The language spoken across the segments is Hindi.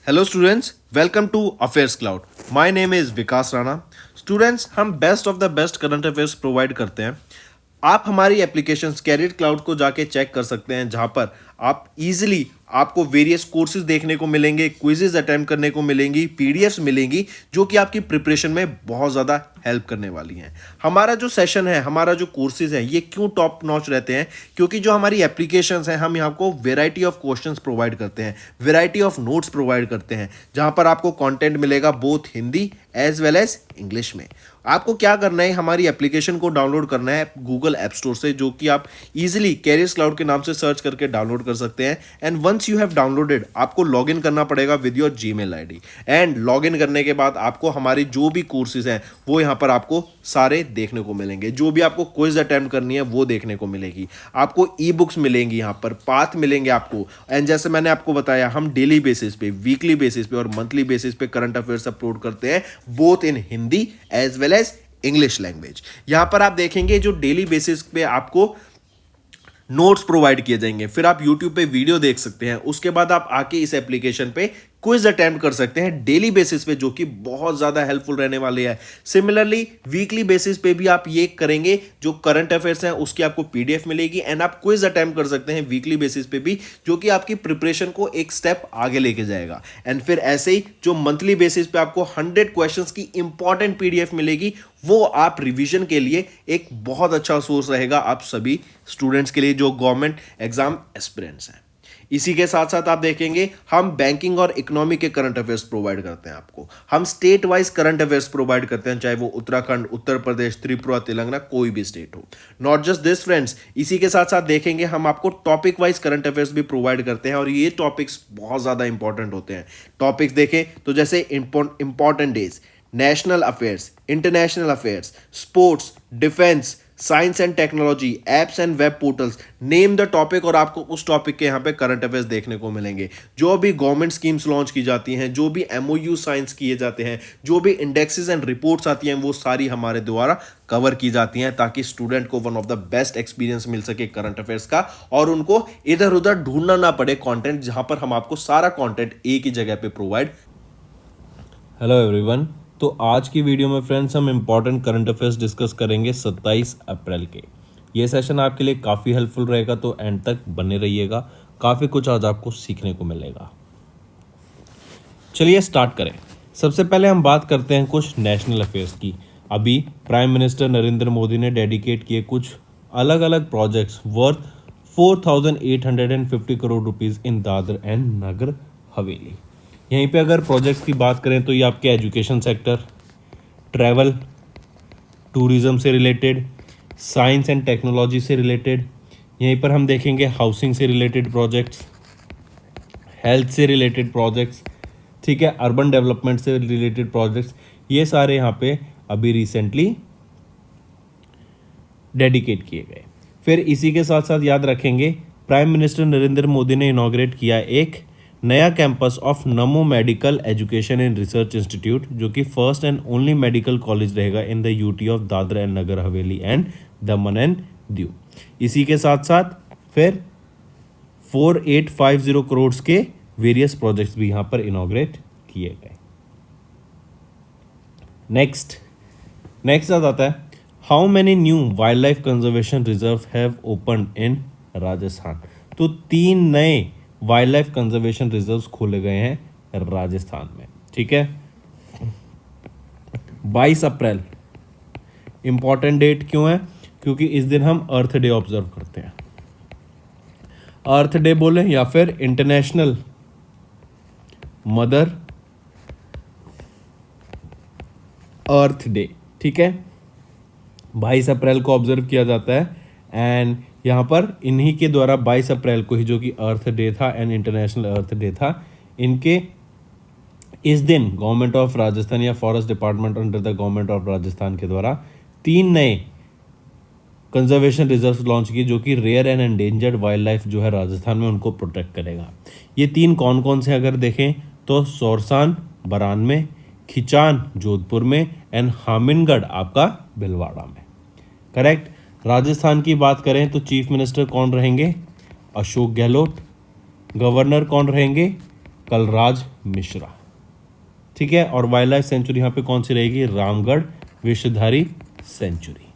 Hello students, welcome to Affairs Cloud. My name is Vikas Rana. Students, हम best of the best current affairs provide करते हैं। आप हमारी एप्लीकेशन कैरियर क्लाउड को जाके चेक कर सकते हैं, जहां पर आप इजीली आपको वेरियस कोर्सेज देखने को मिलेंगे, क्विजेज अटेम्प्ट करने को मिलेंगी, पीडीएफ्स मिलेंगी जो कि आपकी प्रिपरेशन में बहुत ज़्यादा हेल्प करने वाली हैं। हमारा जो सेशन है, हमारा जो कोर्सेज है, ये क्यों टॉप नॉच रहते हैं? क्योंकि जो हमारी एप्लीकेशंस हैं, हम यहाँ को वेराइटी ऑफ क्वेश्चंस प्रोवाइड करते हैं, वेराइटी ऑफ नोट्स प्रोवाइड करते हैं, जहां पर आपको कंटेंट मिलेगा both Hindi as well as English में। आपको क्या करना है, हमारी एप्लीकेशन को डाउनलोड करना है गूगल ऐप स्टोर से, जो कि आप इजीली कैरियर्स क्लाउड के नाम से सर्च करके डाउनलोड कर सकते हैं। And once you have downloaded, आपको लॉगिन करना पड़ेगा with your Gmail ID. And login करने के बाद आपको हमारी जो भी कोर्सेज हैं वो यहाँ पर आपको सारे देखने को मिलेंगे। जो भी आपको क्विज अटेम्प्ट करनी है वो देखने को मिलेगी। आपको ई बुक्स मिलेंगी, यहाँ पर पाथ मिलेंगे आपको। एंड जैसे मैंने आपको बताया, हम डेली बेसिस पे, वीकली बेसिस पे और मंथली बेसिस पे करंट अफेयर्स अपलोड करते हैं, both in Hindi as well as English language. यहां पर आप देखेंगे जो डेली बेसिस पे आपको नोट्स प्रोवाइड किए जाएंगे, फिर आप यूट्यूब पे वीडियो देख सकते हैं, उसके बाद आप आके इस एप्लीकेशन पे क्विज अटेम्प्ट कर सकते हैं डेली बेसिस पे, जो कि बहुत ज़्यादा हेल्पफुल रहने वाले हैं। सिमिलरली वीकली बेसिस पे भी आप ये करेंगे, जो करंट अफेयर्स हैं उसकी आपको पीडीएफ मिलेगी एंड आप क्विज अटेम्प्ट कर सकते हैं वीकली बेसिस पे भी, जो कि आपकी प्रिपरेशन को एक स्टेप आगे लेके जाएगा। एंड फिर ऐसे ही जो मंथली बेसिस पे आपको 100 क्वेश्चंस की इंपॉर्टेंट पीडीएफ मिलेगी, वो आप रिवीजन के लिए एक बहुत अच्छा सोर्स रहेगा आप सभी स्टूडेंट्स के लिए जो गवर्नमेंट एग्जाम एस्पिरेंट्स हैं। इसी के साथ साथ आप देखेंगे, हम बैंकिंग और इकोनॉमी के करंट अफेयर्स प्रोवाइड करते हैं आपको। हम state wise current affairs provide करते हैं, चाहे वो उत्तराखंड, उत्तर प्रदेश, त्रिपुरा, तेलंगाना, कोई भी स्टेट हो। नॉट जस्ट दिस फ्रेंड्स, इसी के साथ साथ देखेंगे हम आपको टॉपिक वाइज करंट अफेयर्स भी प्रोवाइड करते हैं, और ये टॉपिक्स बहुत ज़्यादा इंपॉर्टेंट होते हैं। टॉपिक्स देखें तो जैसे important days, national affairs, international affairs, sports, defence, science and technology, apps and web portals, name the topic, और आपको उस टॉपिक के यहाँ पे करंट अफेयर्स देखने को मिलेंगे। जो भी गवर्नमेंट स्कीम्स लॉन्च की जाती हैं, जो भी एमओयू साइंस किए जाते हैं, जो भी इंडेक्सेस एंड रिपोर्ट्स आती हैं, वो सारी हमारे द्वारा कवर की जाती हैं, ताकि स्टूडेंट को one of the best experience मिल सके करंट अफेयर्स का, और उनको इधर उधर ढूंढना ना पड़े कंटेंट, जहां पर हम आपको सारा कंटेंट एक ही जगह पे प्रोवाइड। Hello everyone. तो आज की वीडियो में फ्रेंड्स हम इम्पॉर्टेंट करंट अफेयर्स डिस्कस करेंगे 27 अप्रैल के। ये सेशन आपके लिए काफ़ी हेल्पफुल रहेगा, तो एंड तक बने रहिएगा। काफ़ी कुछ आज आपको सीखने को मिलेगा। चलिए स्टार्ट करें। सबसे पहले हम बात करते हैं कुछ नेशनल अफेयर्स की। अभी प्राइम मिनिस्टर नरेंद्र मोदी ने डेडिकेट किए कुछ अलग अलग projects worth 4,850 crore rupees in Dadra and Nagar Haveli. यहीं पे अगर प्रोजेक्ट्स की बात करें तो ये आपके एजुकेशन सेक्टर, ट्रैवल टूरिज़्म से रिलेटेड, साइंस एंड टेक्नोलॉजी से रिलेटेड, यहीं पर हम देखेंगे हाउसिंग से रिलेटेड प्रोजेक्ट्स, हेल्थ से रिलेटेड प्रोजेक्ट्स, ठीक है, अर्बन डेवलपमेंट से रिलेटेड प्रोजेक्ट्स, ये सारे यहाँ पे अभी रिसेंटली डेडिकेट किए गए। फिर इसी के साथ साथ याद रखेंगे, प्राइम मिनिस्टर नरेंद्र मोदी ने इनॉग्रेट किया एक नया campus of Namo medical education and research institute, जो कि first and only medical college रहेगा in the UT of Dadra and Nagar Haveli and Daman and Diu. इसी के साथ साथ फिर 4,850 करोड़ के वेरियस प्रोजेक्ट्स भी यहाँ पर इनॉग्रेट किए गए। नेक्स्ट आ जाता है, how many new wildlife conservation reserve have opened in Rajasthan. तो 3 नए वाइल्ड लाइफ कंजर्वेशन रिजर्व्स खोले गए हैं राजस्थान में, ठीक है। 22 अप्रैल इंपॉर्टेंट डेट क्यों है? क्योंकि इस दिन हम अर्थ डे ऑब्जर्व करते हैं। अर्थ डे बोले या फिर इंटरनेशनल मदर अर्थ डे, ठीक है, 22 अप्रैल को ऑब्जर्व किया जाता है। एंड यहाँ पर इन्हीं के द्वारा 22 अप्रैल को ही, जो कि अर्थ डे था एंड इंटरनेशनल अर्थ डे था, इनके इस दिन गवर्नमेंट ऑफ राजस्थान या forest department under the government of Rajasthan के द्वारा 3 नए कंजर्वेशन रिजर्व लॉन्च किए, जो कि rare and endangered wild life जो है राजस्थान में उनको प्रोटेक्ट करेगा। ये 3 कौन कौन से अगर देखें तो सोरसान बरान में, खिचान जोधपुर में एंड हामिनगढ़ आपका भिलवाड़ा में, करेक्ट। राजस्थान की बात करें तो चीफ मिनिस्टर कौन रहेंगे? अशोक गहलोत। गवर्नर कौन रहेंगे? कलराज मिश्रा, ठीक है। और वाइल्ड लाइफ सेंचुरी यहाँ पे कौन सी रहेगी, रामगढ़ विषधारी सेंचुरी।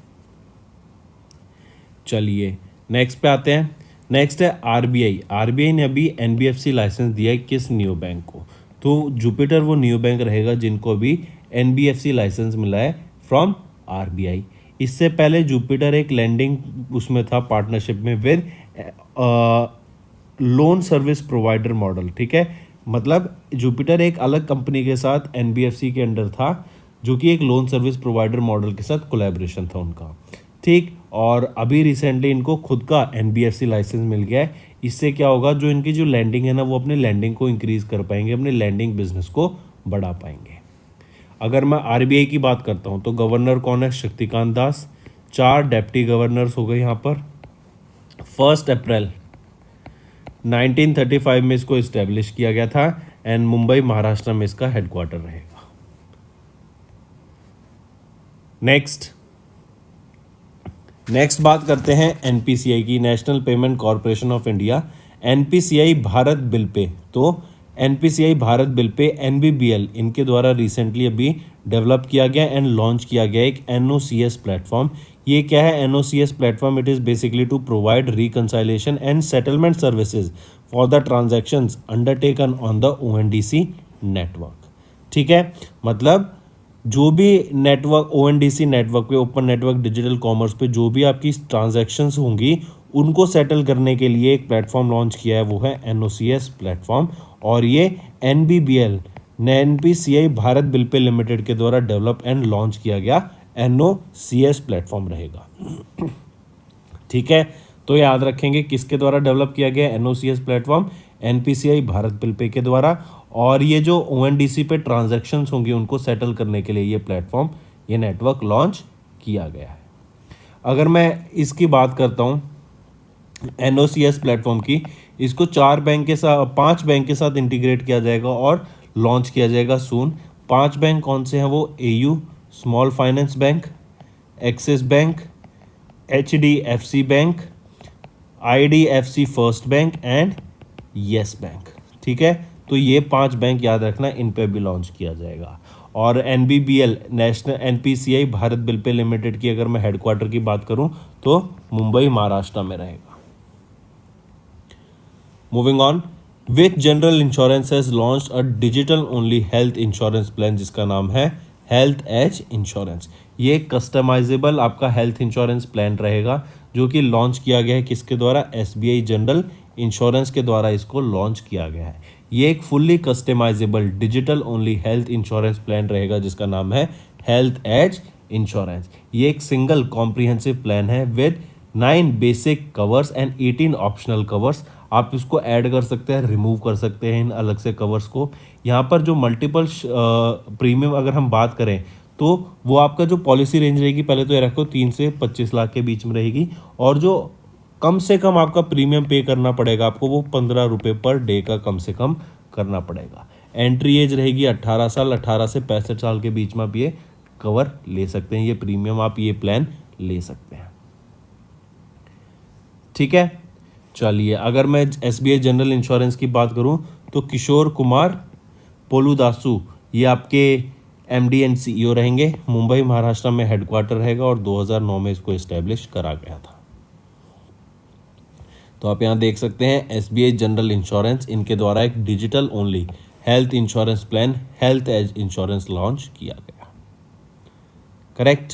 चलिए नेक्स्ट पे आते हैं। नेक्स्ट है आरबीआई। आरबीआई ने अभी एनबीएफसी लाइसेंस दिया है किस नियो बैंक को, तो जुपिटर वो नियो बैंक रहेगा जिनको अभी एनबीएफसी लाइसेंस मिला है फ्रॉम आरबीआई। इससे पहले जुपिटर एक लैंडिंग उसमें था पार्टनरशिप में with loan service provider model, ठीक है। मतलब जुपिटर एक अलग कंपनी के साथ एनबीएफसी के अंडर था जो कि एक लोन सर्विस प्रोवाइडर मॉडल के साथ कोलैबोरेशन था उनका, ठीक। और अभी रिसेंटली इनको खुद का एनबीएफसी लाइसेंस मिल गया है। इससे क्या होगा, जो इनकी जो लैंडिंग है ना, वो अपने लैंडिंग को इंक्रीज कर पाएंगे, अपने लैंडिंग बिजनेस को बढ़ा पाएंगे। अगर मैं आरबीआई की बात करता हूँ तो गवर्नर कौन है, शक्तिकांत दास। 4 डेप्टी गवर्नर्स हो गए यहाँ पर। 1 अप्रैल 1935 में इसको इस्टेब्लिश किया गया था एंड मुंबई महाराष्ट्र में इसका हेडक्वार्टर रहेगा। नेक्स्ट बात करते हैं एनपीसीआई की, national payment corporation of India. NPCI Bharat bill पे, तो एनपीसीआई भारत बिल पे एनबीबीएल इनके द्वारा रिसेंटली अभी डेवलप किया गया एंड लॉन्च किया गया एक एनओसीएस प्लेटफॉर्म। ये क्या है NOCS platform, it is basically to provide reconciliation and settlement services for the transactions undertaken on the ONDC network, ठीक है। मतलब जो भी नेटवर्क ओएनडीसी नेटवर्क पे, ओपन नेटवर्क डिजिटल कॉमर्स पे जो भी आपकी ट्रांजैक्शंस होंगी उनको सेटल करने के लिए एक प्लेटफॉर्म लॉन्च किया है, वो है एनओसीएस प्लेटफॉर्म। और ये NBBL NPCI Bharat bill pay limited के द्वारा डेवलप एंड लॉन्च किया गया एनओसीएस प्लेटफॉर्म रहेगा, ठीक है। तो याद रखेंगे किसके द्वारा डेवलप किया गया NOCS platform, NPCI Bharat bill पे के द्वारा। और ये जो ओएनडीसी पे ट्रांजैक्शंस होंगी उनको सेटल करने के लिए ये प्लेटफॉर्म, ये नेटवर्क लॉन्च किया गया है। अगर मैं इसकी बात करता हूँ एनओसीएस प्लेटफॉर्म की, इसको 5 बैंक के साथ इंटीग्रेट किया जाएगा और लॉन्च किया जाएगा सून। 5 बैंक कौन से हैं वो, AU small finance bank, axis bank, HDFC bank, IDFC first bank and yes bank, ठीक है। तो ये 5 बैंक याद रखना, इन पे भी लॉन्च किया जाएगा। और NBBL national NPCI Bharat bill pay limited की अगर मैं हेडक्वार्टर की बात करूं तो मुंबई महाराष्ट्र में रहेगा। Moving on, which general insurance has launched a digital only health insurance plan जिसका नाम है हेल्थ एज इंश्योरेंस। ये कस्टमाइजेबल आपका हेल्थ इंश्योरेंस प्लान रहेगा जो कि लॉन्च किया गया है किसके द्वारा, एसबीआई जनरल इंश्योरेंस के द्वारा इसको लॉन्च किया गया है। ये एक fully customizable digital only health insurance plan रहेगा जिसका नाम है हेल्थ एज इंश्योरेंस। ये एक सिंगल कॉम्प्रिहेंसिव प्लान है with 9 basic covers and 18 optional covers. आप इसको ऐड कर सकते हैं, रिमूव कर सकते हैं इन अलग से कवर्स को। यहाँ पर जो मल्टीपल प्रीमियम अगर हम बात करें तो वो आपका जो पॉलिसी रेंज रहेगी, पहले तो ये रखो 3 से 25 लाख के बीच में रहेगी। और जो कम से कम आपका प्रीमियम पे करना पड़ेगा आपको, वो 15 रुपये पर डे का कम से कम करना पड़ेगा। एंट्री एज रहेगी 18 साल, 18 से 65 साल के बीच में आप ये कवर ले सकते हैं, ये प्रीमियम आप ये प्लान ले सकते हैं, ठीक है। चलिए अगर मैं एसबीआई जनरल इंश्योरेंस की बात करूं तो किशोर कुमार पोलुदासु ये आपके एमडी एंड सीईओ रहेंगे। मुंबई महाराष्ट्र में हेडक्वार्टर रहेगा और 2009 में इसको इस्टेब्लिश करा गया था। तो आप यहाँ देख सकते हैं एसबीआई जनरल इंश्योरेंस, इनके द्वारा एक digital only health insurance plan health age insurance launch किया गया, correct.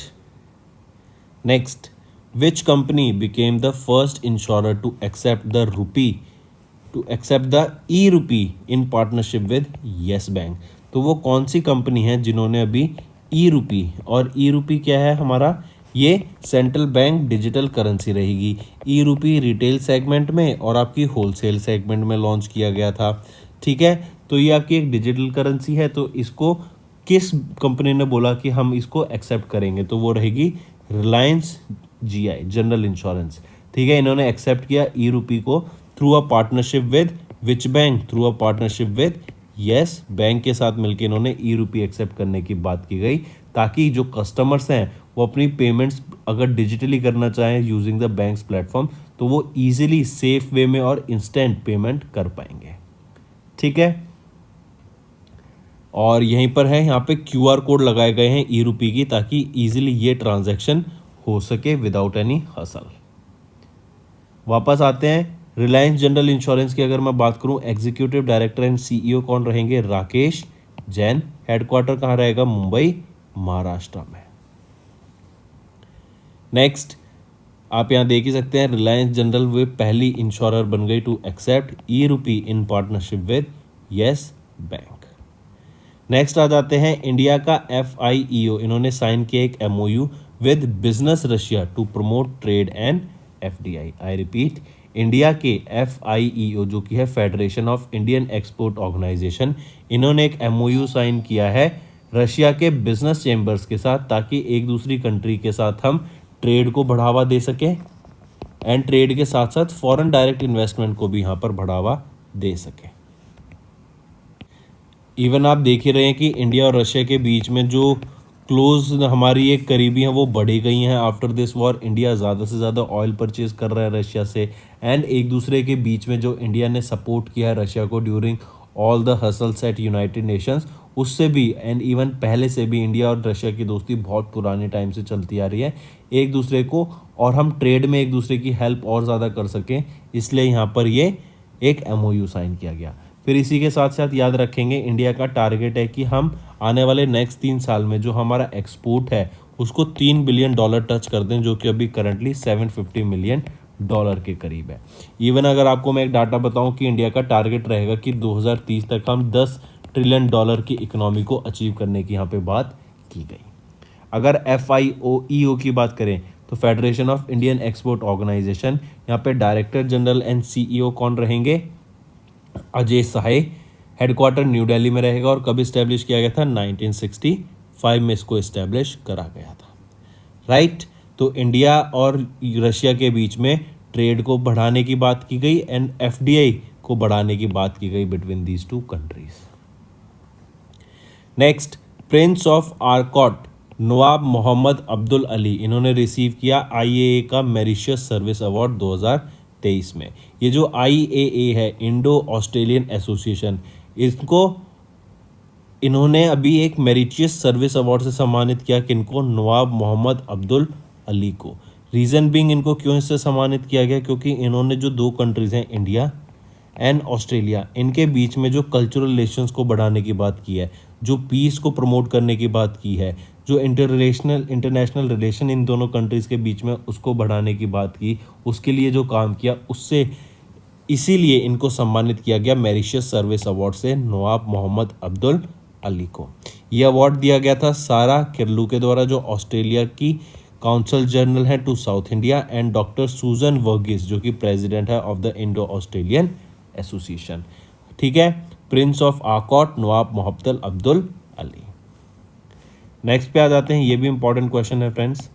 Next, which company became the first insurer to accept the e-rupee in partnership with yes bank? तो वो कौन सी कंपनी है जिन्होंने अभी e-rupee, और e-rupee क्या है हमारा, ये सेंट्रल बैंक डिजिटल करेंसी रहेगी। e-rupee रिटेल सेगमेंट में और आपकी होलसेल सेगमेंट में लॉन्च किया गया था, ठीक है। तो ये आपकी एक डिजिटल करेंसी है, तो इसको किस कंपनी ने बोला कि हम इसको एक्सेप्ट करेंगे, तो वो रहेगी रिलायंस जीआई जनरल इंश्योरेंस, ठीक है। इन्होंने एक्सेप्ट किया e-rupee को through a partnership with which bank, through a partnership with Yes bank के साथ मिलकर इन्होंने e-rupee एक्सेप्ट करने की बात की गई, ताकि जो कस्टमर्स हैं वो अपनी पेमेंट्स अगर डिजिटली करना चाहें यूजिंग द बैंक्स प्लेटफॉर्म तो वो ईजिली सेफ वे में और इंस्टेंट पेमेंट कर पाएंगे, ठीक है। और यहीं पर है, यहाँ पे QR कोड लगाए गए हैं ई रुपी की, ताकि इजीली ये ट्रांजैक्शन हो सके विदाउट एनी हसल। वापस आते हैं रिलायंस जनरल इंश्योरेंस की अगर मैं बात करूं, एग्जीक्यूटिव डायरेक्टर एंड CEO कौन रहेंगे? राकेश जैन। हेडक्वार्टर कहाँ रहेगा? मुंबई, महाराष्ट्र में। नेक्स्ट आप यहाँ देख ही सकते हैं, रिलायंस जनरल वे पहली इंश्योरर बन गई to accept e rupee in partnership with Yes Bank. Next आ जाते हैं इंडिया का FIEO, इन्होंने साइन किया एक MOU with business Russia to promote trade and FDI। I repeat, India के FIEO जो कि है federation of Indian export organisation, इन्होंने एक MOU साइन किया है रशिया के बिजनेस चेंबर्स के साथ, ताकि एक दूसरी कंट्री के साथ हम ट्रेड को बढ़ावा दे सकें एंड ट्रेड के साथ साथ फॉरेन डायरेक्ट इन्वेस्टमेंट को भी यहाँ पर बढ़ावा दे सकें। इवन आप देख ही रहे हैं कि इंडिया और रशिया के बीच में जो क्लोज हमारी एक करीबी हैं वो बढ़ी गई हैं आफ्टर दिस वॉर। इंडिया ज़्यादा से ज़्यादा ऑयल परचेज कर रहा है रशिया से, एंड एक दूसरे के बीच में जो इंडिया ने सपोर्ट किया है रशिया को during all the hustles at United Nations, उससे भी एंड इवन पहले से भी इंडिया और रशिया की दोस्ती बहुत पुराने टाइम से चलती आ रही है एक दूसरे को, और हम ट्रेड में एक दूसरे की हेल्प और ज़्यादा कर सकें, इसलिए यहाँ पर ये एक MOU साइन किया गया। फिर इसी के साथ साथ याद रखेंगे, इंडिया का टारगेट है कि हम आने वाले नेक्स्ट 3 साल में जो हमारा एक्सपोर्ट है उसको $3 बिलियन टच कर दें, जो कि अभी करंटली $750 मिलियन के करीब है। इवन अगर आपको मैं एक डाटा बताऊं कि इंडिया का टारगेट रहेगा कि 2030 तक हम $10 ट्रिलियन की इकोनॉमी को अचीव करने की यहाँ पे बात की गई। अगर FIEO की बात करें तो federation of Indian export organisation, यहाँ पे डायरेक्टर जनरल एंड CEO कौन रहेंगे? अजय साहे। हेडक्वार्टर न्यू दिल्ली में रहेगा और कब इस्टेब्लिश किया गया था? 1965 में इसको इस्टेब्लिश करा गया था। राइट, तो इंडिया और रशिया के बीच में ट्रेड को बढ़ाने की बात की गई एंड FDI को बढ़ाने की बात की गई between these two countries. Next, prince of Arcot Nawab Mohammed Abdul Ali, इन्होंने रिसीव किया IAA का मेरिशियस सर्विस अवार्ड 2023 में। ये जो IAA है, इंडो ऑस्ट्रेलियन एसोसिएशन, इसको इन्होंने अभी एक मेरिशियस सर्विस अवार्ड से सम्मानित किया। किनको? नवाब मोहम्मद अब्दुल अली को। रीज़न बीइंग इनको क्यों इससे सम्मानित किया गया? क्योंकि इन्होंने जो 2 कंट्रीज़ हैं इंडिया एंड ऑस्ट्रेलिया, इनके बीच में जो कल्चरल रिलेशंस को बढ़ाने की बात की है, जो पीस को प्रमोट करने की बात की है, जो इंटरनेशनल रिलेशन इन दोनों कंट्रीज़ के बीच में उसको बढ़ाने की बात की, उसके लिए जो काम किया, उससे इसीलिए इनको सम्मानित किया गया मेरिशियस सर्विस अवार्ड से नवाब मोहम्मद अब्दुल अली को। यह अवार्ड दिया गया था सारा किरलू के द्वारा, जो ऑस्ट्रेलिया की काउंसल जनरल है to south India, and doctor Susan Varghese, जो कि प्रेसिडेंट है of the Indo Australian association. ठीक है, prince of Arcot Nawab Mohammed Abdul Ali. Next पे आ जाते हैं, ये भी इंपॉर्टेंट क्वेश्चन है फ्रेंड्स।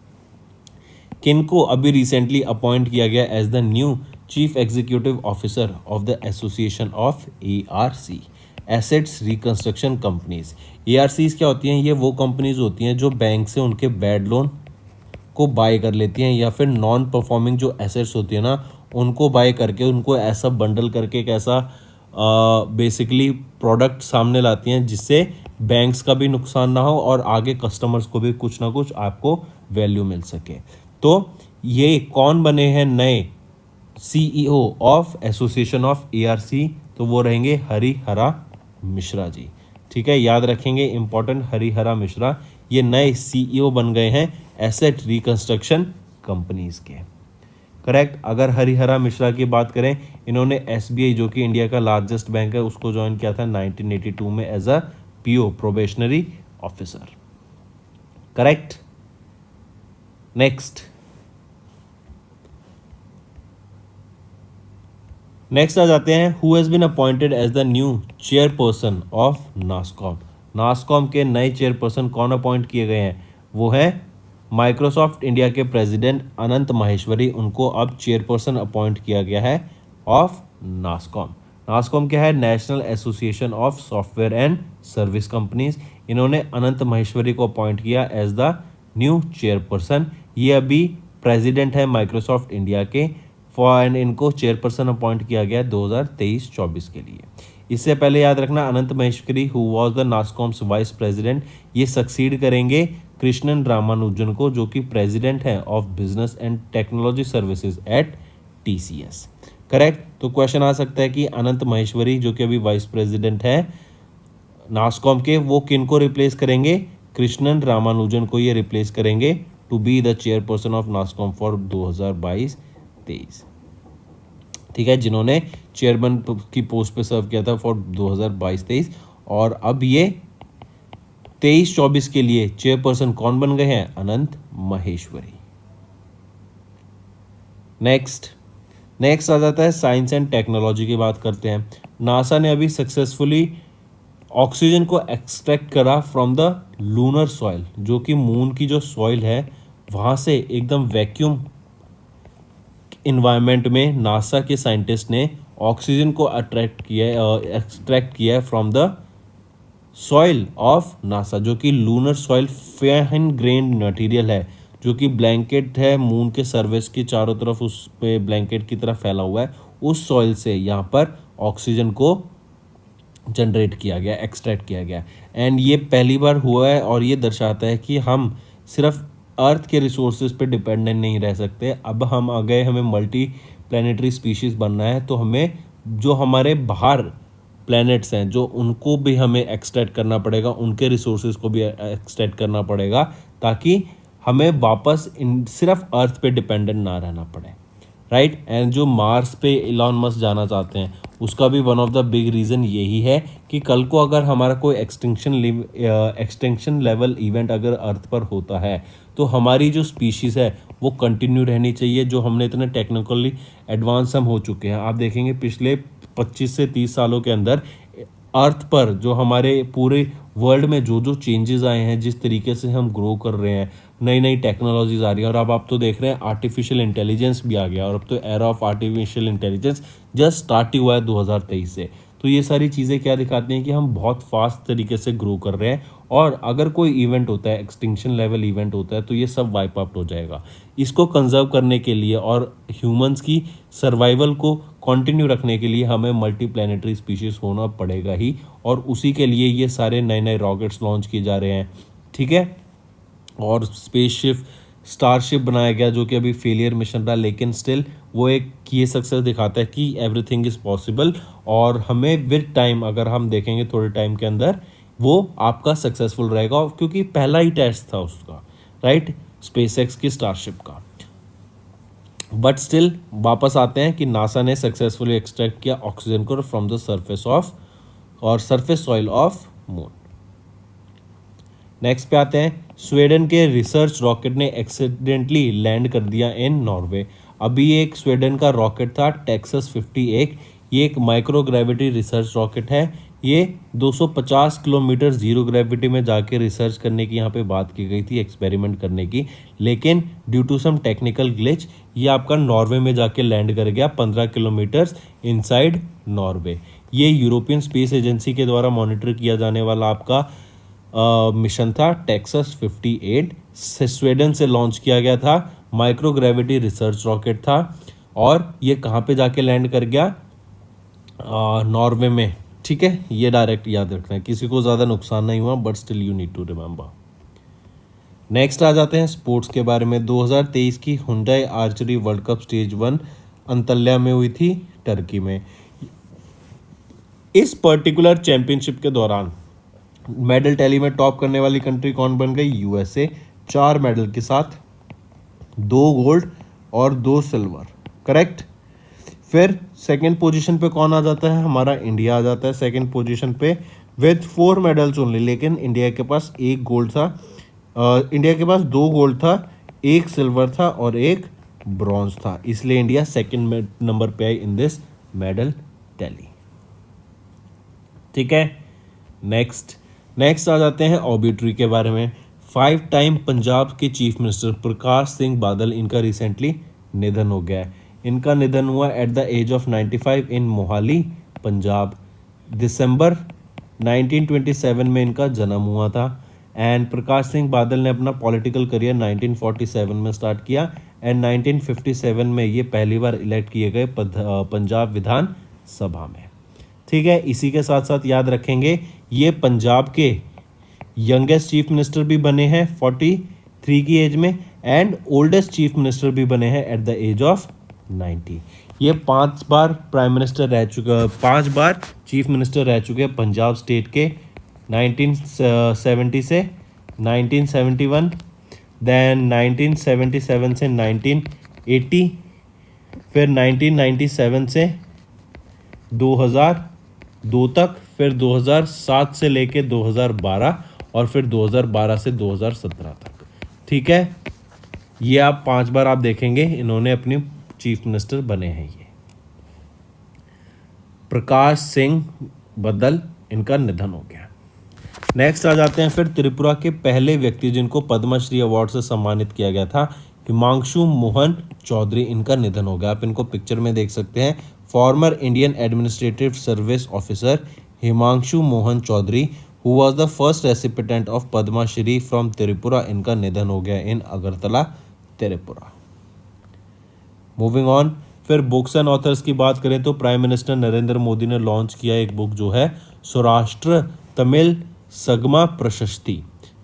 किनको अभी रिसेंटली अपॉइंट किया गया as the new chief executive officer of the association of ARC, assets reconstruction companies. ARCs क्या होती हैं? ये वो कंपनीज होती हैं जो बैंक से उनके बैड लोन को बाय कर लेती हैं, या फिर नॉन परफॉर्मिंग जो एसेट्स होती है ना, उनको बाय करके उनको ऐसा बंडल करके एक ऐसा बेसिकली प्रोडक्ट सामने लाती हैं जिससे बैंक्स का भी नुकसान ना हो और आगे कस्टमर्स को भी कुछ ना कुछ आपको वैल्यू मिल सके। तो ये कौन बने हैं नए CEO of association of ARC? तो वो रहेंगे हरिहरा मिश्रा जी। ठीक है, याद रखेंगे, इंपॉर्टेंट, हरिहरा मिश्रा ये नए CEO बन गए हैं एसेट रिकंस्ट्रक्शन कंपनीज के। करेक्ट। अगर हरिहरा मिश्रा की बात करें, इन्होंने SBI जो कि इंडिया का लार्जेस्ट बैंक है उसको ज्वाइन किया था 1982 में as a PO probationary officer. Correct. Next आ जाते हैं, who has been appointed as the new chairperson of NASSCOM. NASSCOM के नए चेयरपर्सन कौन अपॉइंट किए गए हैं? वो है माइक्रोसॉफ्ट इंडिया के प्रेसिडेंट अनंत माहेश्वरी, उनको अब चेयरपर्सन अपॉइंट किया गया है ऑफ नास्कॉम। नास्कॉम क्या है? National association of software and service companies. इन्होंने अनंत माहेश्वरी को अपॉइंट किया एज द न्यू चेयरपर्सन। ये अभी प्रेसिडेंट है माइक्रोसॉफ्ट इंडिया के, एंड इनको चेयरपर्सन अपॉइंट किया गया 2023-24 के लिए। इससे पहले याद रखना Anant Maheshwari who was the NASSCOM's vice president, ये सक्सीड करेंगे कृष्णन रामानुजन को जो कि प्रेसिडेंट है of business and technology services at TCS. Correct. तो क्वेश्चन आ सकता है कि अनंत महेश्वरी जो कि अभी वाइस प्रेसिडेंट है नासकॉम के, वो किन को रिप्लेस करेंगे? कृष्णन रामानुजन को ये रिप्लेस करेंगे to be the chairperson of NASSCOM for 2022-23। ठीक है, जिन्होंने चेयरमैन की पोस्ट पे सर्व किया था फॉर 2022-23, और अब ये 23-24 के लिए चेयरपर्सन कौन बन गए हैं? अनंत महेश्वरी। नेक्स्ट आ जाता है साइंस एंड टेक्नोलॉजी की बात करते हैं। नासा ने अभी सक्सेसफुली ऑक्सीजन को एक्सट्रैक्ट करा फ्रॉम द लूनर सॉइल, जो कि मून की जो सॉइल है वहाँ से एकदम वैक्यूम इन्वायरमेंट में नासा के साइंटिस्ट ने ऑक्सीजन को एक्सट्रैक्ट किया है from the soil of NASA, जो कि lunar soil fine grand material है, जो कि ब्लैंकेट है मून के सर्फेस की चारों तरफ, उस पे ब्लैंकेट की तरह फैला हुआ है। उस सॉइल से यहाँ पर ऑक्सीजन को जनरेट किया गया, एक्सट्रैक्ट किया गया, एंड ये पहली बार हुआ है। और ये दर्शाता है कि हम सिर्फ अर्थ के रिसोर्सेज पे डिपेंडेंट नहीं रह सकते। अब हम आ गए, हमें मल्टी प्लानिटरी स्पीशीज़ बनना है, तो हमें जो हमारे बाहर प्लैनेट्स हैं जो उनको भी हमें एक्सट्रैक्ट करना पड़ेगा, उनके रिसोर्सेज को भी एक्सट्रैक्ट करना पड़ेगा, ताकि हमें वापस सिर्फ अर्थ पे डिपेंडेंट ना रहना पड़े, राइट। एंड जो मार्स पे इलॉन मस्क जाना चाहते हैं, उसका भी one of the big reason यही है कि कल को अगर हमारा कोई एक्सटेंक्शन लेवल इवेंट अगर अर्थ पर होता है, तो हमारी जो स्पीशीज़ है वो कंटिन्यू रहनी चाहिए। जो हमने इतने टेक्निकली एडवांस हम हो चुके हैं, आप देखेंगे पिछले 25 से 30 सालों के अंदर अर्थ पर जो हमारे पूरे वर्ल्ड में जो जो चेंजेस आए हैं, जिस तरीके से हम ग्रो कर रहे हैं, नई नई टेक्नोलॉजीज आ रही है, और अब आप तो देख रहे हैं आर्टिफिशियल इंटेलिजेंस भी आ गया, और अब तो era of artificial intelligence just start ही हुआ है 2023 से। तो ये सारी चीज़ें क्या दिखाती हैं कि हम बहुत फास्ट तरीके से ग्रो कर रहे हैं, और अगर कोई इवेंट होता है, एक्सटिंक्शन लेवल इवेंट होता है, तो ये सब वाइप आउट हो जाएगा। इसको कंजर्व करने के लिए और ह्यूमंस की सर्वाइवल को कंटिन्यू रखने के लिए हमें मल्टी प्लानिटरी स्पीशीज़ होना पड़ेगा ही, और उसी के लिए ये सारे नए नए रॉकेट्स लॉन्च किए जा रहे हैं, ठीक है। और स्पेसशिप स्टारशिप बनाया गया, जो कि अभी फेलियर मिशन रहा, लेकिन स्टिल वो एक ये सक्सेस दिखाता है कि एवरीथिंग इज़ पॉसिबल, और हमें विद टाइम अगर हम देखेंगे थोड़े टाइम के अंदर वो आपका सक्सेसफुल रहेगा, क्योंकि पहला ही टेस्ट था उसका, राइट, स्पेसएक्स की स्टारशिप का। बट स्टिल वापस आते हैं कि नासा ने सक्सेसफुली एक्सट्रैक्ट किया ऑक्सीजन को from the surface soil of moon. Next पे आते हैं, स्वीडन के रिसर्च रॉकेट ने एक्सीडेंटली लैंड कर दिया इन नॉर्वे। अभी एक स्वीडन का रॉकेट था टेक्सस 51, ये एक माइक्रो ग्रेविटी रिसर्च रॉकेट है। ये 250 किलोमीटर जीरो ग्रेविटी में जाके रिसर्च करने की यहाँ पे बात की गई थी, एक्सपेरिमेंट करने की, लेकिन due to some technical glitch ये आपका नॉर्वे में जाके लैंड कर गया 15 किलोमीटर इनसाइड नॉर्वे। ये यूरोपियन स्पेस एजेंसी के द्वारा मॉनिटर किया जाने वाला आपका मिशन था टेक्सस 58, स्वीडन से लॉन्च किया गया था, माइक्रो ग्रेविटी रिसर्च रॉकेट था, और ये कहाँ पे जाके लैंड कर गया? नॉर्वे में, ठीक है। ये डायरेक्ट याद रखना है, किसी को ज़्यादा नुकसान नहीं हुआ, but still you need to remember. Next आ जाते हैं स्पोर्ट्स के बारे में। 2023 की Hyundai archery world cup stage 1 Antalya में हुई थी, टर्की में। इस पर्टिकुलर चैंपियनशिप के दौरान मेडल टैली में टॉप करने वाली कंट्री कौन बन गई? यूएसए, 4 मेडल के साथ, 2 गोल्ड और 2 सिल्वर, करेक्ट। फिर सेकंड पोजीशन पे कौन आ जाता है? हमारा इंडिया आ जाता है सेकंड पोजीशन पे विद 4 मेडल्स ओनली, लेकिन इंडिया के पास 1 गोल्ड था, इंडिया के पास 2 गोल्ड था, 1 सिल्वर था और 1 ब्रॉन्ज था, इसलिए इंडिया सेकंड नंबर पे आई इन दिस मेडल टैली, ठीक है। नेक्स्ट आ जाते हैं ऑबिट्री के बारे में। 5 टाइम पंजाब के चीफ मिनिस्टर प्रकाश सिंह बादल, इनका रिसेंटली निधन हो गया है। इनका निधन हुआ एट द एज ऑफ 95 इन मोहाली, पंजाब। दिसंबर 1927 में इनका जन्म हुआ था। एंड प्रकाश सिंह बादल ने अपना पॉलिटिकल करियर 1947 में स्टार्ट किया, एंड 1957 में ये पहली बार इलेक्ट किए गए पंजाब विधान सभा में, ठीक। ठीक है। इसी के साथ साथ याद रखेंगे ये पंजाब के यंगेस्ट चीफ मिनिस्टर भी बने हैं 43 की एज में, एंड ओल्डेस्ट चीफ मिनिस्टर भी बने हैं एट द एज ऑफ 90। ये 5 बार प्राइम मिनिस्टर रह चुका, 5 बार चीफ मिनिस्टर रह चुके हैं पंजाब स्टेट के, 1970 से 1971, देन 1977 से 1980, फिर 1997 से 2002 तक, फिर 2007 से लेके 2012, और फिर 2012 से 2017 तक। ठीक है, ये आप 5 बार आप देखेंगे इन्होंने अपनी चीफ मिनिस्टर बने हैं। ये प्रकाश सिंह बदल, इनका निधन हो गया। नेक्स्ट आ जाते हैं फिर त्रिपुरा के पहले व्यक्ति जिनको पद्मश्री अवार्ड से सम्मानित किया गया था, हिमांशु मोहन चौधरी, इनका निधन हो गया। आप इनको पिक्चर में देख सकते हैं। Former Indian administrative service officer Himanshu Mohan Chaudhary, who was the first recipient of Padmashri from Tripura, इनका निधन हो गया in Agartala, Tripura. Moving on, फिर बुक्स एंड ऑथर्स की बात करें तो प्राइम मिनिस्टर नरेंद्र मोदी ने लॉन्च किया एक बुक जो है सौराष्ट्र तमिल संगमा प्रशस्ति।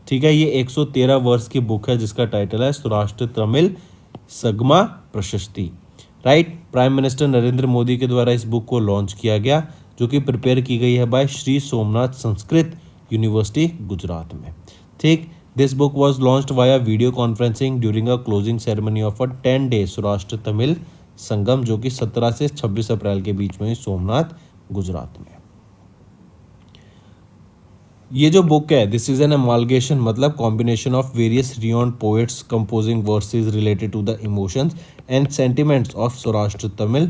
ठीक है, ये 113 वर्ष की बुक है जिसका टाइटल है सौराष्ट्र तमिल संगमा प्रशस्ति। Right, prime minister Narendra Modi के द्वारा इस बुक को लॉन्च किया गया, जो कि प्रिपेयर की गई है बाय श्री सोमनाथ संस्कृत यूनिवर्सिटी गुजरात में। ठीक, this book was launched via video conferencing during a closing ceremony of a 10-day Saurashtra Tamil Sangam, जो कि 17 से 26 अप्रैल के बीच में सोमनाथ गुजरात में। ये जो बुक है, दिस इज एन एमालगेशन, मतलब combination of various renowned poets composing verses related to the emotions and sentiments of Saurashtra Tamil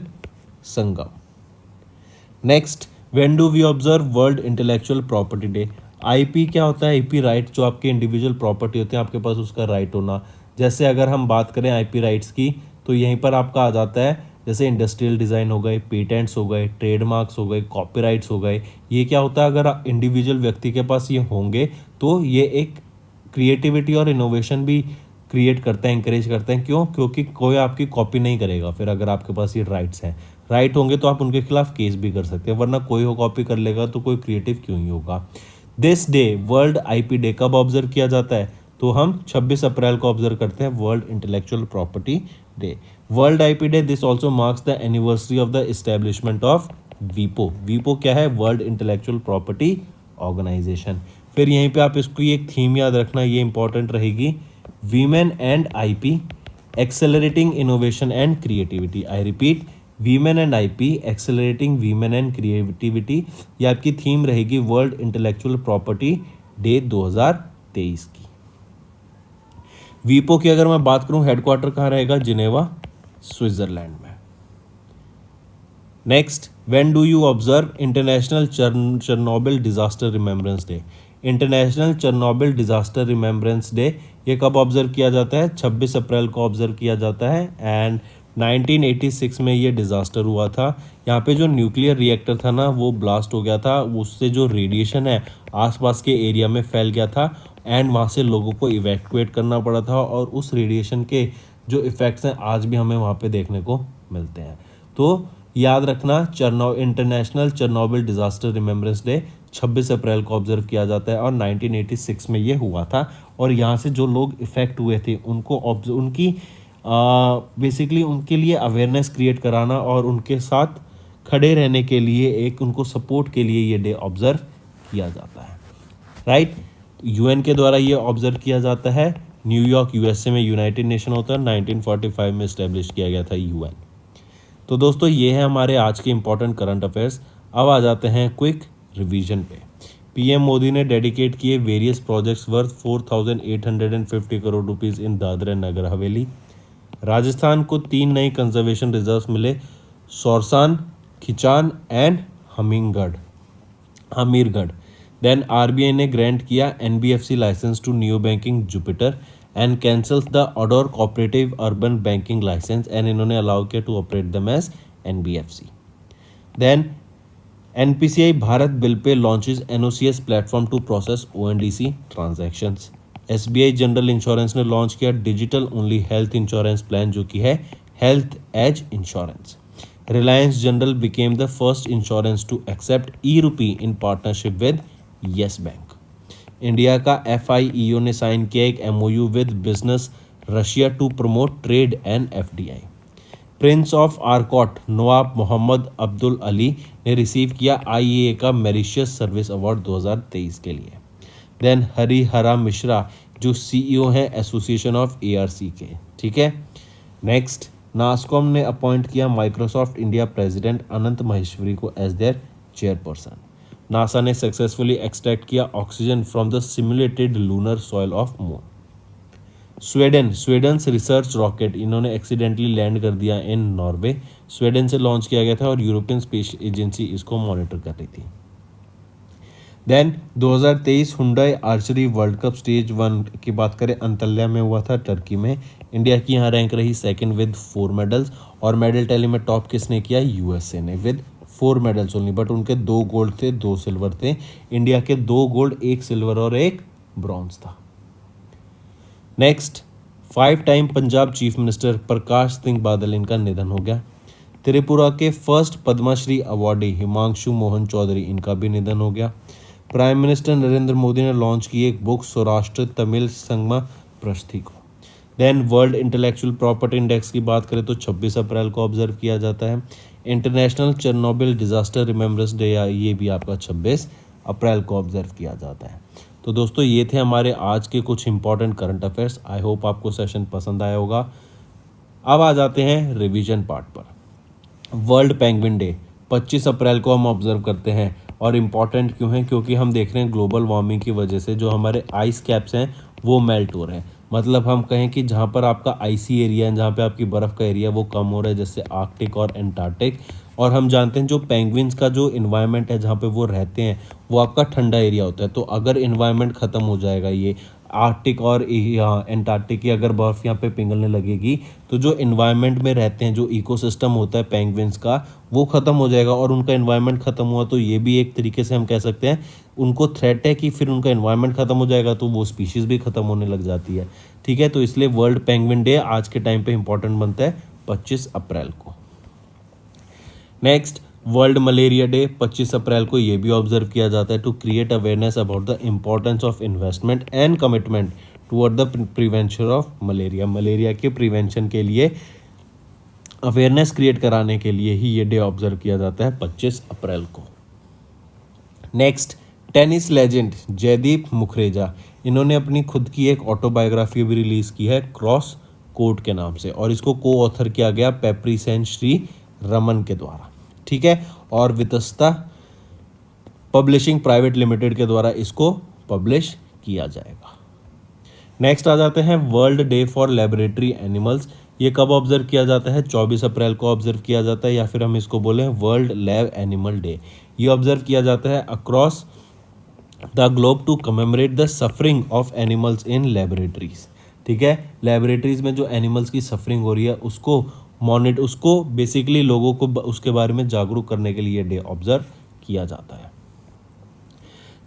Sangam. Next, when do we observe world intellectual property day? IP क्या होता है? आईपी राइट, जो आपके इंडिविजुअल प्रॉपर्टी होते हैं, आपके पास उसका राइट होना। जैसे अगर हम बात करें आईपी राइट्स की, तो यहीं पर आपका आ जाता है जैसे इंडस्ट्रियल डिज़ाइन हो गए, पेटेंट्स हो गए, ट्रेडमार्क्स हो गए, कॉपीराइट्स हो गए। ये क्या होता है, अगर इंडिविजुअल व्यक्ति के पास ये होंगे तो ये एक क्रिएटिविटी और इनोवेशन भी क्रिएट करते हैं, इंकरेज करते हैं। क्यों? क्योंकि कोई आपकी कॉपी नहीं करेगा। फिर अगर आपके पास ये राइट्स हैं, राइट होंगे तो आप उनके खिलाफ केस भी कर सकते हैं, वरना कोई हो कॉपी कर लेगा तो कोई क्रिएटिव क्यों ही होगा। This day, world IP day, कब ऑब्जर्व किया जाता है? तो हम 26 अप्रैल को ऑब्जर्व करते हैं world intellectual property day. World IP day, this also marks the anniversary of the establishment of वीपो। वीपो क्या है? World intellectual property organization. फिर यहीं पे आप इसको एक थीम याद रखना, ये इंपॉर्टेंट रहेगी, women and IP accelerating innovation and creativity. I repeat, women and IP accelerating women and creativity, ये आपकी थीम रहेगी वर्ल्ड इंटेलेक्चुअल प्रॉपर्टी डे 2023 की। वीपो की अगर मैं बात करूं, हेडक्वार्टर कहाँ रहेगा? जिनेवा, स्विट्जरलैंड में। Next, when do you observe international Chernobyl disaster remembrance day? International Chernobyl disaster remembrance day ये कब ऑब्जर्व किया जाता है? 26 अप्रैल को ऑब्जर्व किया जाता है। एंड 1986 में ये डिज़ास्टर हुआ था। यहाँ पे जो न्यूक्लियर रिएक्टर था ना, वो ब्लास्ट हो गया था, उससे जो रेडिएशन है आसपास के एरिया में फैल गया था, एंड वहाँ से लोगों को इवैक्यूएट करना पड़ा था। और उस रेडिएशन के जो इफ़ेक्ट्स हैं आज भी हमें वहाँ पे देखने को मिलते हैं। तो याद रखना, international Chernobyl disaster remembrance day 26 अप्रैल को ऑब्जर्व किया जाता है, और 1986 में ये हुआ था। और यहाँ से जो लोग इफ़ेक्ट हुए थे उनको उनकी बेसिकली उनके लिए अवेयरनेस क्रिएट कराना और उनके साथ खड़े रहने के लिए, एक उनको सपोर्ट के लिए ये डे ऑब्जर्व किया जाता है। राइट, यूएन के द्वारा ये ऑब्जर्व किया जाता है। न्यूयॉर्क यूएसए में यूनाइटेड नेशन होता है, 1945 में इस्टेब्लिश किया गया था यूएन। तो दोस्तों, ये है हमारे आज के इंपॉर्टेंट करंट अफेयर्स। अब आ जाते हैं क्विक रिवीजन पे। पीएम मोदी ने डेडिकेट किए various projects worth 4,850 crore rupees in Dadra Nagar Haveli. Rajasthan को 3 नए कंजर्वेशन रिजर्व्स मिले, Sorsan, Khichan and Hamirgarh. Then RBI ने ग्रांट किया NBFC licence to new banking Jupiter and cancels the Adoor cooperative urban banking licence, and इन्होंने अलाउ किया to operate them as NBFC. Then NPCI Bharat bill pay launches NOCS platform to process ONDC transactions. SBI general insurance ने लॉन्च किया digital only health insurance plan, जो कि है health age insurance. Reliance General became the first insurance to accept e-rupee in partnership with Yes Bank. India का FIEO ने साइन किया एक MOU with business Russia to promote trade and FDI. Prince of Arcot Nawab Mohammed Abdul Ali ने रिसीव किया IAA का मेरिशियस सर्विस अवार्ड 2023 के लिए. देन हरिहरा मिश्रा जो CEO हैं एसोसिएशन ऑफ ARC के. ठीक है. नेक्स्ट, नास्कॉम ने अपॉइंट किया Microsoft India president Anant Maheshwari को एज देयर चेयरपर्सन. नासा ने सक्सेसफुली एक्सट्रैक्ट किया oxygen from the simulated lunar soil of moon. Sweden research rocket इन्होंने एक्सीडेंटली लैंड कर दिया इन नॉर्वे. स्वीडन से लॉन्च किया गया था और यूरोपियन स्पेस एजेंसी इसको मॉनिटर कर रही थी. Then 2023 Hyundai archery world cup stage 1 की बात करें अंतल्या में हुआ था टर्की में. इंडिया की यहाँ रैंक रही सेकंड विद 4 मेडल्स और मेडल टैली में टॉप किसने किया? USA ने विद 4 मेडल्स ओनली. बट उनके 2 गोल्ड थे 2 सिल्वर थे. इंडिया के 2 गोल्ड 1 सिल्वर और 1 ब्रॉन्ज था. Next, 5 time Punjab chief minister Prakash Singh Badal इनका निधन हो गया. त्रिपुरा के फर्स्ट पद्मश्री अवार्डी हिमांशु मोहन चौधरी इनका भी निधन हो गया. प्राइम मिनिस्टर नरेंद्र मोदी ने लॉन्च की एक बुक सौराष्ट्र तमिल संगमा प्रस्थि को. Then world intellectual property index की बात करें तो 26 अप्रैल को ऑब्जर्व किया जाता है. International Chernobyl disaster remembrance day ये भी आपका 26 अप्रैल को ऑब्जर्व किया जाता है. तो दोस्तों ये थे हमारे आज के कुछ important current affairs. I hope आपको सेशन पसंद आया होगा. अब आ जाते हैं रिवीजन पार्ट पर. वर्ल्ड पेंगुइन डे 25 अप्रैल को हम ऑब्जर्व करते हैं. और इम्पॉर्टेंट क्यों है? क्योंकि हम देख रहे हैं ग्लोबल वार्मिंग की वजह से जो हमारे आइस कैप्स हैं वो मेल्ट हो रहे हैं. मतलब हम कहें कि जहाँ पर आपका आइसी एरिया है, जहाँ पे आपकी बर्फ़ का एरिया वो कम हो रहा है, जैसे आर्कटिक और एंटार्क्टिक. और हम जानते हैं जो पेंगुइन्स का जो इन्वायरमेंट है जहाँ पे वो रहते हैं वो आपका ठंडा एरिया होता है. तो अगर इन्वायरमेंट ख़त्म हो जाएगा, ये आर्कटिक और यहाँ एंटार्क्टिक की अगर बर्फ़ यहाँ पे पिघलने लगेगी तो जो इन्वायरमेंट में रहते हैं, जो इकोसिस्टम होता है पेंगुइन्स का, वो ख़त्म हो जाएगा. और उनका इन्वायरमेंट ख़त्म हुआ तो ये भी एक तरीके से हम कह सकते हैं उनको थ्रेट है कि फिर उनका इन्वायरमेंट ख़त्म हो जाएगा तो वो स्पीशीज़ भी ख़त्म होने लग जाती है. ठीक है. तो इसलिए वर्ल्ड पेंगुइन डे आज के टाइम पे इंपॉर्टेंट बनता है 25 अप्रैल को. नेक्स्ट, वर्ल्ड मलेरिया डे 25 अप्रैल को ये भी ऑब्जर्व किया जाता है to create awareness about the importance of investment and commitment toward the prevention of malaria. Malaria के प्रिवेंशन के लिए अवेयरनेस क्रिएट कराने के लिए ही ये डे ऑब्जर्व किया जाता है 25 अप्रैल को. नेक्स्ट, टेनिस लेजेंड जयदीप मुखरेजा इन्होंने अपनी खुद की एक ऑटोबायोग्राफी भी रिलीज़ की है क्रॉस कोर्ट के नाम से. और इसको को ऑथर किया गया पेप्रीसेन श्री रमन के द्वारा. ठीक है. और वितस्ता पब्लिशिंग प्राइवेट लिमिटेड के द्वारा इसको पब्लिश किया जाएगा. नेक्स्ट आ जाते हैं world day for laboratory animals. ये कब ऑब्जर्व किया जाता है? 24 अप्रैल को ऑब्जर्व किया जाता है, या फिर हम इसको बोलें वर्ल्ड लैब एनिमल डे. ये ऑब्जर्व किया जाता है across the globe to commemorate the suffering of animals in laboratories. ठीक है. लेबोरेटरीज में जो एनिमल्स की सफरिंग हो रही है उसको बेसिकली लोगों को उसके बारे में जागरूक करने के लिए डे ऑब्जर्व किया जाता है.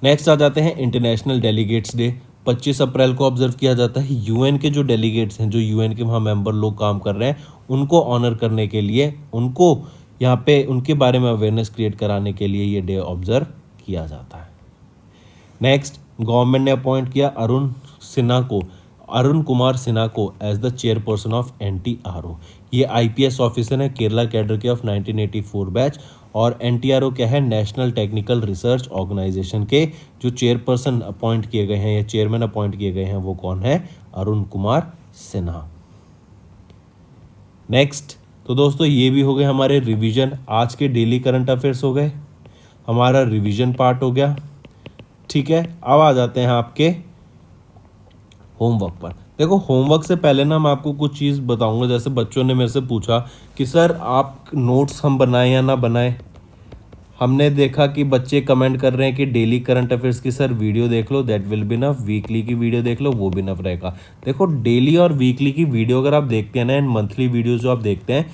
नेक्स्ट आ जाते हैं इंटरनेशनल डेलीगेट्स डे. 25 अप्रैल को ऑब्जर्व किया जाता है. यूएन के जो डेलीगेट्स हैं, जो यूएन के वहाँ मेंबर लोग काम कर रहे हैं, उनको ऑनर करने के लिए, उनको यहाँ पे उनके बारे में अवेयरनेस क्रिएट कराने के लिए ये डे ऑब्जर्व किया जाता है. नेक्स्ट, गवर्नमेंट ने अपॉइंट किया अरुण कुमार सिन्हा को as the chairperson of NTRO. ये IPS ऑफिसर है केरला कैडर के ऑफ 1984 बैच. और NTRO क्या है? नेशनल टेक्निकल रिसर्च ऑर्गेनाइजेशन के जो चेयरपर्सन अपॉइंट किए गए हैं या चेयरमैन अपॉइंट किए गए हैं वो कौन है? अरुण कुमार सिन्हा. नेक्स्ट, तो दोस्तों ये भी हो गए हमारे रिवीजन. आज के डेली करंट अफेयर्स हो गए, हमारा रिवीजन पार्ट हो गया. ठीक है. अब आ जाते हैं आपके होमवर्क पर. देखो, होमवर्क से पहले ना मैं आपको कुछ चीज़ बताऊंगा. जैसे बच्चों ने मेरे से पूछा कि सर आप नोट्स हम बनाएं या ना बनाएं. हमने देखा कि बच्चे कमेंट कर रहे हैं कि डेली करंट अफेयर्स की सर वीडियो देख लो, that will be enough. Weekly की वीडियो देख लो, वो भी नफ रहेगा. देखो, डेली और वीकली की वीडियो अगर आप देखते हैं ना, एंड मंथली वीडियोज़ जो आप देखते हैं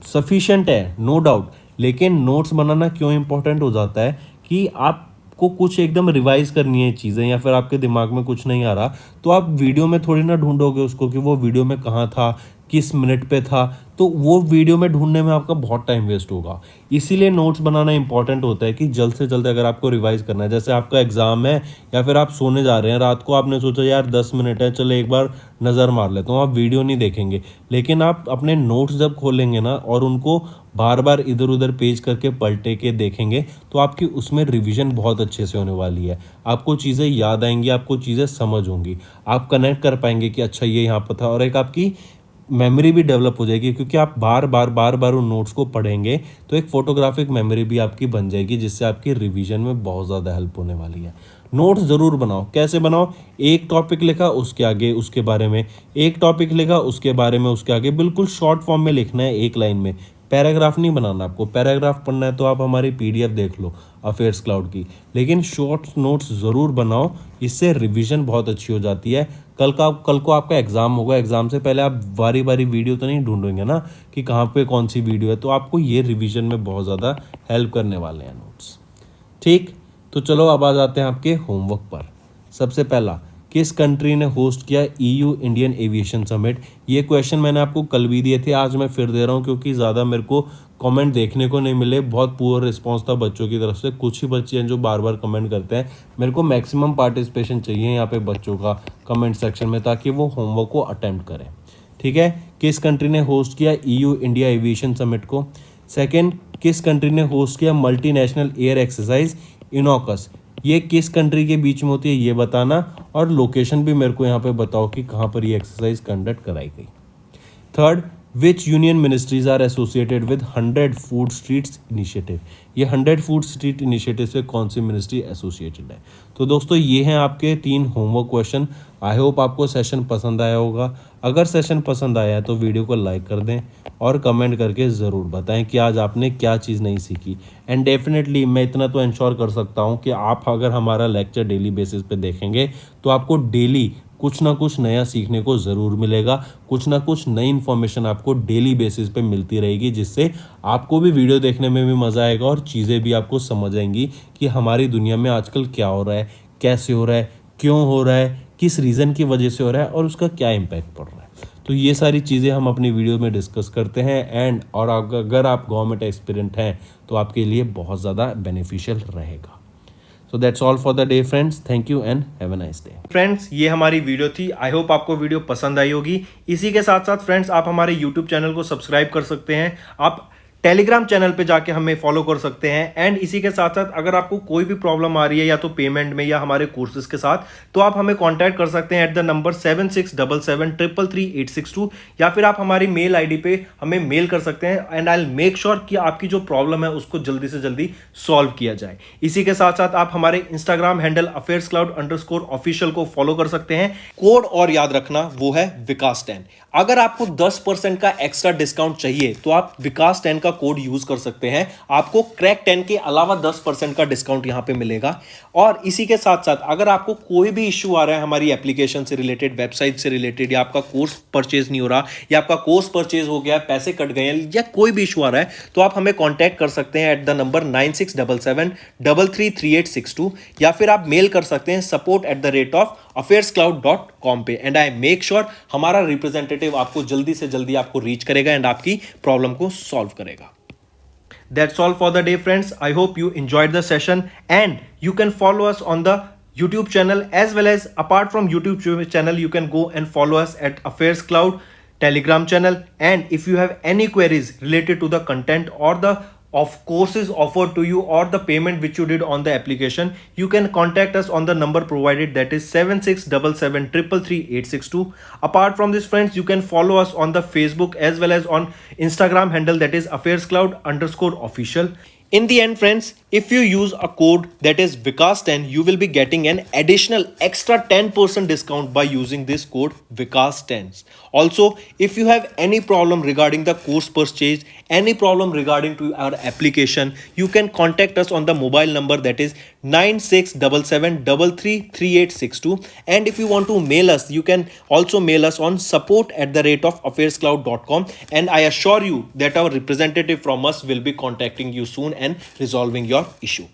सफिशेंट है, नो डाउट. लेकिन नोट्स बनाना क्यों इंपॉर्टेंट हो जाता है कि आप को कुछ एकदम रिवाइज करनी है चीज़ें, या फिर आपके दिमाग में कुछ नहीं आ रहा तो आप वीडियो में थोड़ी ना ढूंढोगे उसको कि वो वीडियो में कहाँ था, किस मिनट पे था, तो वो वीडियो में ढूंढने में आपका बहुत टाइम वेस्ट होगा। इसीलिए नोट्स बनाना इंपॉर्टेंट होता है कि जल्द से जल्द अगर आपको रिवाइज करना है, जैसे आपका एग्जाम है या फिर आप सोने जा रहे हैं रात को, आपने सोचा यार 10 मिनट है, चलो एक बार नज़र मार लेता हूँ, आप वीडियो नहीं देखेंगे, लेकिन आप अपने नोट्स जब खोलेंगे ना और उनको बार बार इधर उधर पेज करके पलटे के देखेंगे, तो आपकी उसमें रिवीजन बहुत अच्छे से होने वाली है। आपको चीज़ें याद आएंगी, आपको चीज़ें समझ होंगी, आप कनेक्ट कर पाएंगे कि अच्छा ये यहाँ पर था, और एक आपकी मेमोरी भी डेवलप हो जाएगी, क्योंकि आप बार बार उन नोट्स को पढ़ेंगे तो एक फोटोग्राफिक मेमोरी भी आपकी बन जाएगी, जिससे आपकी रिवीजन में बहुत ज़्यादा हेल्प होने वाली है। नोट्स ज़रूर बनाओ। कैसे बनाओ? एक टॉपिक लिखा उसके आगे उसके बारे में, एक टॉपिक लिखा उसके बारे में उसके आगे, बिल्कुल शॉर्ट फॉर्म में लिखना है, एक लाइन में। पैराग्राफ नहीं बनाना आपको। पैराग्राफ पढ़ना है तो आप हमारी पीडीएफ देख लो अफेयर्स क्लाउड की, लेकिन शॉर्ट नोट्स ज़रूर बनाओ, इससे रिवीजन बहुत अच्छी हो जाती है। कल को आपका एग्ज़ाम होगा, एग्ज़ाम से पहले आप बारी बारी वीडियो तो नहीं ढूंढेंगे ना कि कहाँ पे कौन सी वीडियो है, तो आपको ये रिवीजन में बहुत ज़्यादा हेल्प करने वाले हैं नोट्स। ठीक, तो चलो अब आ जाते हैं आपके होमवर्क पर। सबसे पहला, किस कंट्री ने होस्ट किया ईयू इंडियन एविएशन समिट? ये क्वेश्चन मैंने आपको कल भी दिए थे, आज मैं फिर दे रहा हूँ क्योंकि ज़्यादा मेरे को कमेंट देखने को नहीं मिले। बहुत पुअर रिस्पांस था बच्चों की तरफ से, कुछ ही बच्चे हैं जो बार बार कमेंट करते हैं। मेरे को मैक्सिमम पार्टिसिपेशन चाहिए यहाँ पे बच्चों का कमेंट सेक्शन में, ताकि वो होमवर्क को अटेम्प्ट करें। ठीक है, किस कंट्री ने होस्ट किया ईयू इंडिया एविएशन समिट को? सेकेंड, किस कंट्री ने होस्ट किया मल्टीनेशनल एयर एक्सरसाइज इनॉकस? ये किस कंट्री के बीच में होती है ये बताना, और लोकेशन भी मेरे को यहाँ पे बताओ कि कहाँ पर ये एक्सरसाइज कंडक्ट कराई गई। Third, which union ministries are associated with 100 food streets initiative? ये 100 फूड स्ट्रीट इनिशिएटिव से कौन सी मिनिस्ट्री एसोसिएटेड है? तो दोस्तों ये हैं आपके 3 होमवर्क क्वेश्चन। आई होप आपको सेशन पसंद आया होगा। अगर सेशन पसंद आया है तो वीडियो को लाइक कर दें और कमेंट करके ज़रूर बताएं कि आज आपने क्या चीज़ नहीं सीखी। एंड डेफिनेटली मैं इतना तो इंश्योर कर सकता हूँ कि आप अगर हमारा लेक्चर डेली बेसिस पे देखेंगे तो आपको डेली कुछ ना कुछ नया सीखने को ज़रूर मिलेगा, कुछ ना कुछ नई इन्फॉर्मेशन आपको डेली बेसिस पे मिलती रहेगी, जिससे आपको भी वीडियो देखने में भी मज़ा आएगा और चीज़ें भी आपको समझ आएंगी कि हमारी दुनिया में आजकल क्या हो रहा है, कैसे हो रहा है, क्यों हो रहा है, किस रीज़न की वजह से हो रहा है और उसका क्या इम्पैक्ट पड़ रहा है। तो ये सारी चीज़ें हम अपनी वीडियो में डिस्कस करते हैं। एंड और अगर आप गवर्नमेंट एक्सपीरियंट हैं तो आपके लिए बहुत ज़्यादा बेनिफिशियल रहेगा। So that's all for the day friends. Thank you and have a nice day. Friends, ये हमारी वीडियो थी। आई होप आपको वीडियो पसंद आई होगी। इसी के साथ साथ फ्रेंड्स, आप हमारे यूट्यूब चैनल को सब्सक्राइब कर सकते हैं, आप टेलीग्राम चैनल पे जाके हमें फॉलो कर सकते हैं। एंड इसी के साथ साथ अगर आपको कोई भी प्रॉब्लम आ रही है या तो पेमेंट में या हमारे कोर्सेज के साथ, तो आप हमें कांटेक्ट कर सकते हैं एट द नंबर 7677333862, या फिर आप हमारी मेल आईडी पे हमें मेल कर सकते हैं। And I will make sure कि आपकी जो प्रॉब्लम है उसको जल्दी से जल्दी सॉल्व किया जाए। इसी के साथ साथ आप हमारे इंस्टाग्राम हैंडल affairscloud_official को फॉलो कर सकते हैं। कोड और याद रखना, वो है विकास 10। अगर आपको 10% का एक्स्ट्रा डिस्काउंट चाहिए तो आप विकास 10 का कोड यूज कर सकते हैं, आपको क्रैक 10 के अलावा 10% का डिस्काउंट यहां पे मिलेगा। और इसी के साथ साथ अगर आपको कोई भी इश्यू आ रहा है हमारी एप्लीकेशन से रिलेटेड, वेबसाइट से रिलेटेड, या आपका कोर्स परचेज नहीं हो रहा, या आपका कोर्स परचेज हो गया, पैसे कट गए हैं, या कोई भी इशू आ रहा है, तो आप हमें कॉन्टैक्ट कर सकते हैं एट द नंबर 9677333862, या फिर आप मेल कर सकते हैं support@affairscloud.com पे। एंड आई मेक श्योर हमारा रिप्रेजेंटेटिव आपको जल्दी से जल्दी आपको रीच करेगा एंड आपकी प्रॉब्लम को सॉल्व करेगा। That's all for the day, friends. I hope you enjoyed the session, and you can follow us on the YouTube channel, as well as apart from YouTube channel, you can go and follow us at Affairs Cloud Telegram channel. And if you have any queries related to the content or the of courses offered to you or the payment which you did on the application, you can contact us on the number provided, that is 7677333862. Apart from this, friends, you can follow us on the Facebook as well as on Instagram handle, that is affairscloud_official. In the end, friends, if you use a code that is Vikas10, you will be getting an additional extra 10% discount by using this code Vikas10. Also, if you have any problem regarding the course purchase, any problem regarding to our application, you can contact us on the mobile number, that is 9677333862. And if you want to mail us, you can also mail us on support@affairscloud.com, and I assure you that our representative from us will be contacting you soon and resolving your issue.